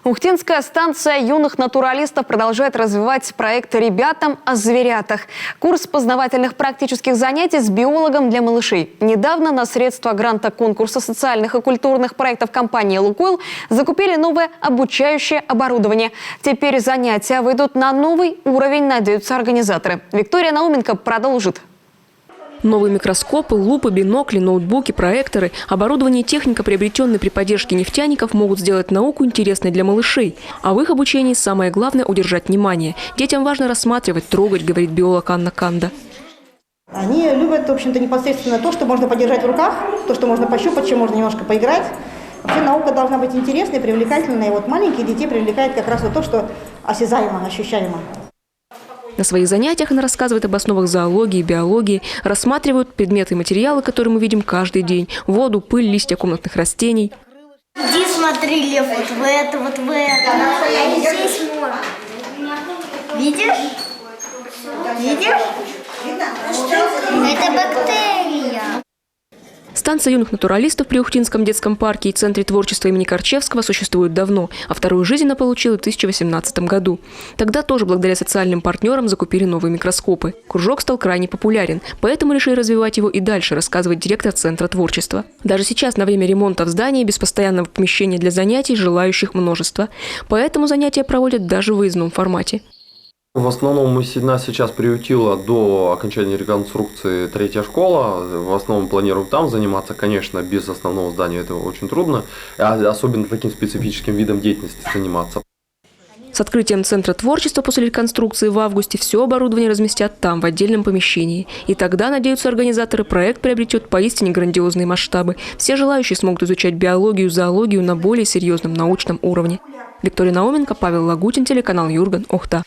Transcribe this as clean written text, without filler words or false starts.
Ухтинская станция юных натуралистов продолжает развивать проект «Ребятам о зверятах». Курс познавательных практических занятий с биологом для малышей. Недавно на средства гранта конкурса социальных и культурных проектов компании «Лукойл» закупили новое обучающее оборудование. Теперь занятия выйдут на новый уровень, надеются организаторы. Виктория Науменко продолжит. Новые микроскопы, лупы, бинокли, ноутбуки, проекторы, оборудование и техника, приобретенные при поддержке нефтяников, могут сделать науку интересной для малышей. А в их обучении самое главное – удержать внимание. Детям важно рассматривать, трогать, говорит биолог Анна Канда. Они любят, в общем-то, непосредственно то, что можно подержать в руках, то, что можно пощупать, чем можно немножко поиграть. Вообще наука должна быть интересной, привлекательной. И вот маленьких детей привлекает как раз вот то, что осязаемо, ощущаемо. На своих занятиях она рассказывает об основах зоологии и биологии, рассматривают предметы и материалы, которые мы видим каждый день – воду, пыль, листья комнатных растений. Иди смотри, Лев, вот в это, вот в это. А здесь можно. Видишь? Видишь? Это бактерия. Станция юных натуралистов при Ухтинском детском парке и Центре творчества имени Корчевского существует давно, а вторую жизнь она получила в 2018 году. Тогда тоже благодаря социальным партнерам закупили новые микроскопы. Кружок стал крайне популярен, поэтому решили развивать его и дальше, рассказывает директор Центра творчества. Даже сейчас, на время ремонта в здании, без постоянного помещения для занятий, желающих множество. Поэтому занятия проводят даже в выездном формате. В основном нас сейчас приютила до окончания реконструкции 3-я школа. В основном планируем там заниматься. Конечно, без основного здания это очень трудно, особенно таким специфическим видом деятельности заниматься. С открытием Центра творчества после реконструкции в августе все оборудование разместят там, в отдельном помещении. И тогда, надеются организаторы, проект приобретет поистине грандиозные масштабы. Все желающие смогут изучать биологию, зоологию на более серьезном научном уровне. Виктория Науменко, Павел Лагутин, телеканал Юрган, Охта.